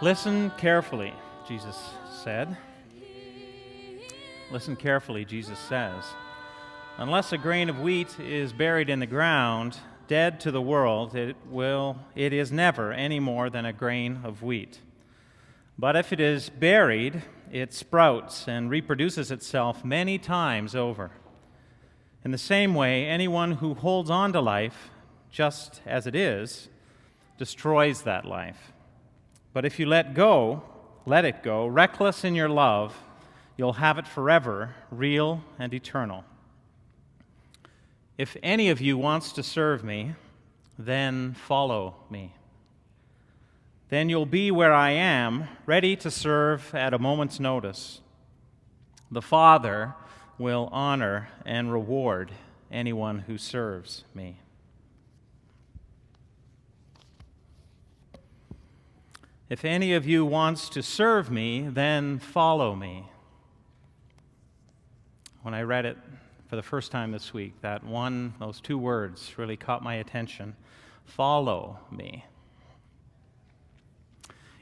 Listen carefully, Jesus said. Listen carefully, Jesus says. Unless a grain of wheat is buried in the ground, dead to the world, it is never any more than a grain of wheat. But if it is buried, it sprouts and reproduces itself many times over. In the same way, anyone who holds on to life, just as it is, destroys that life. But if you let it go, reckless in your love, you'll have it forever, real and eternal. If any of you wants to serve me, then follow me. Then you'll be where I am, ready to serve at a moment's notice. The Father will honor and reward anyone who serves me. If any of you wants to serve me, then follow me. When I read it for the first time this week, those two words really caught my attention. Follow me.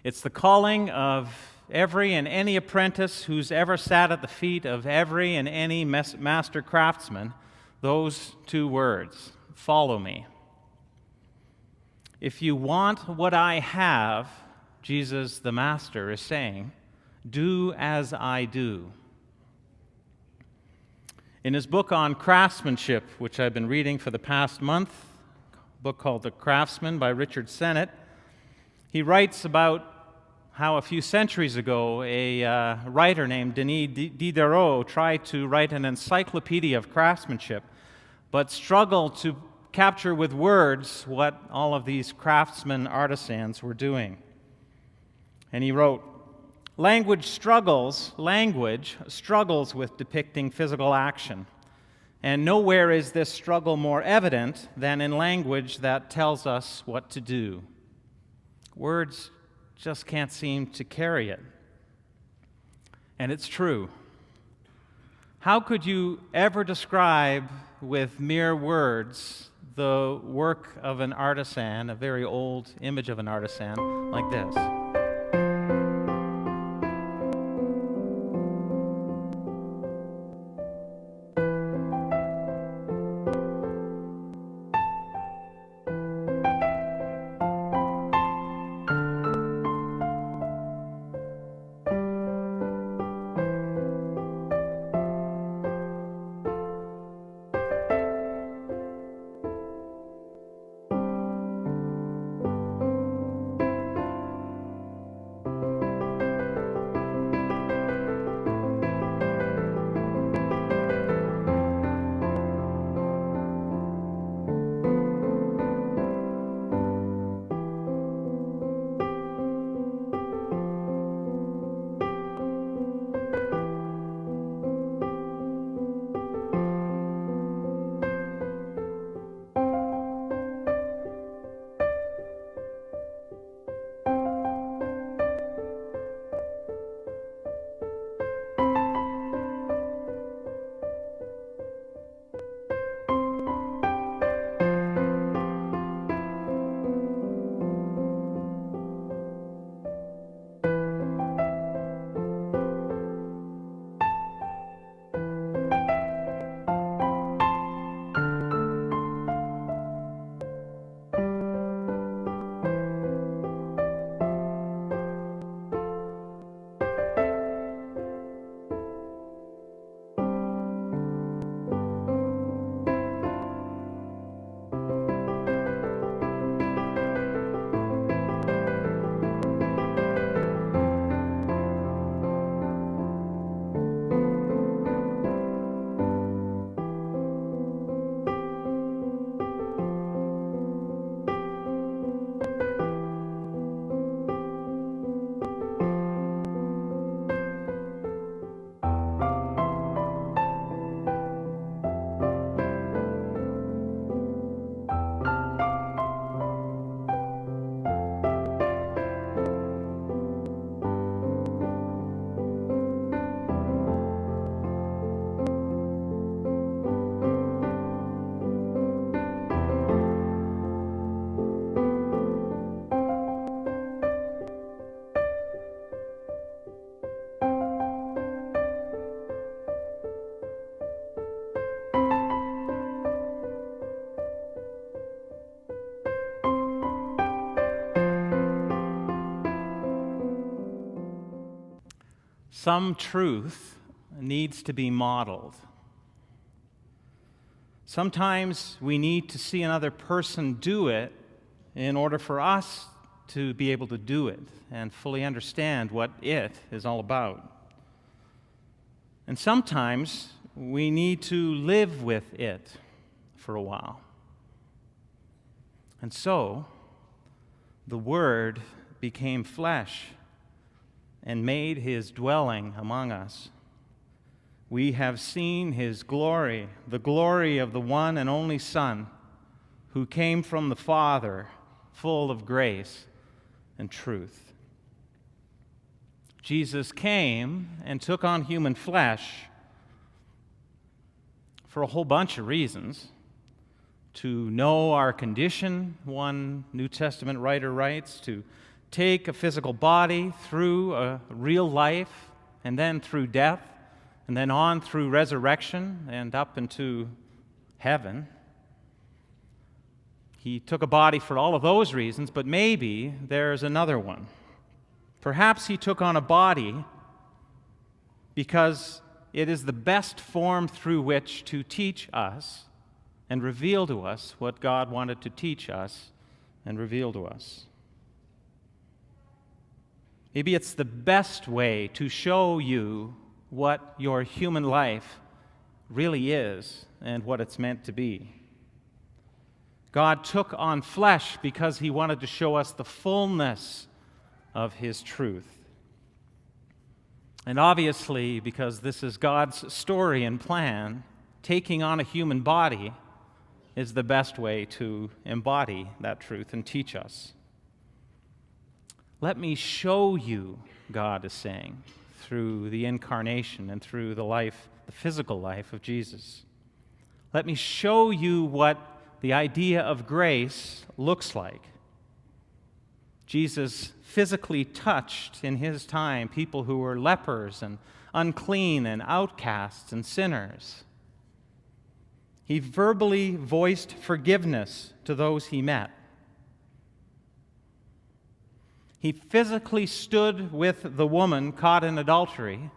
It's the calling of every and any apprentice who's ever sat at the feet of every and any master craftsman, those two words, follow me. If you want what I have, Jesus the Master is saying, do as I do. In his book on craftsmanship, which I've been reading for the past month, a book called The Craftsman by Richard Sennett, he writes about how a few centuries ago a writer named Denis Diderot tried to write an encyclopedia of craftsmanship, but struggled to capture with words what all of these craftsmen artisans were doing. And he wrote, Language struggles with depicting physical action, and nowhere is this struggle more evident than in language that tells us what to do. Words just can't seem to carry it. And it's true. How could you ever describe with mere words the work of an artisan, a very old image of an artisan, like this? some truth needs to be modeled. Sometimes we need to see another person do it in order for us to be able to do it and fully understand what it is all about. And sometimes we need to live with it for a while. And so, the Word became flesh and made his dwelling among us. We have seen his glory, the glory of the one and only Son, who came from the Father, full of grace and truth. Jesus came and took on human flesh for a whole bunch of reasons. To know our condition, one New Testament writer writes, to take a physical body through a real life, and then through death, and then on through resurrection and up into heaven. He took a body for all of those reasons, but maybe there's another one. Perhaps he took on a body because it is the best form through which to teach us and reveal to us what God wanted to teach us and reveal to us. Maybe it's the best way to show you what your human life really is and what it's meant to be. God took on flesh because he wanted to show us the fullness of his truth. And obviously, because this is God's story and plan, taking on a human body is the best way to embody that truth and teach us. Let me show you, God is saying, through the incarnation and through the physical life of Jesus. Let me show you what the idea of grace looks like. Jesus physically touched in his time people who were lepers and unclean and outcasts and sinners. He verbally voiced forgiveness to those he met. He physically stood with the woman caught in adultery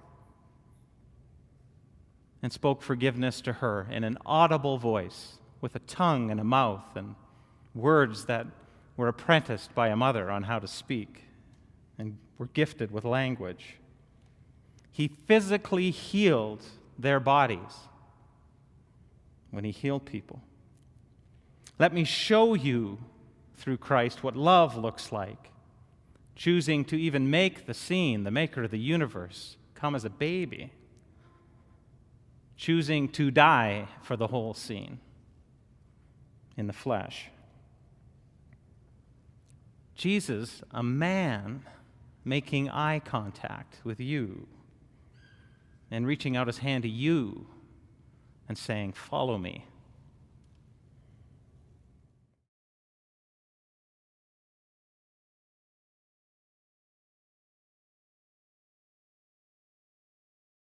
and spoke forgiveness to her in an audible voice, with a tongue and a mouth and words that were apprenticed by a mother on how to speak and were gifted with language. He physically healed their bodies when he healed people. Let me show you through Christ what love looks like, choosing to even make the scene, the maker of the universe, come as a baby, choosing to die for the whole scene in the flesh. Jesus, a man, making eye contact with you and reaching out his hand to you and saying, "Follow me."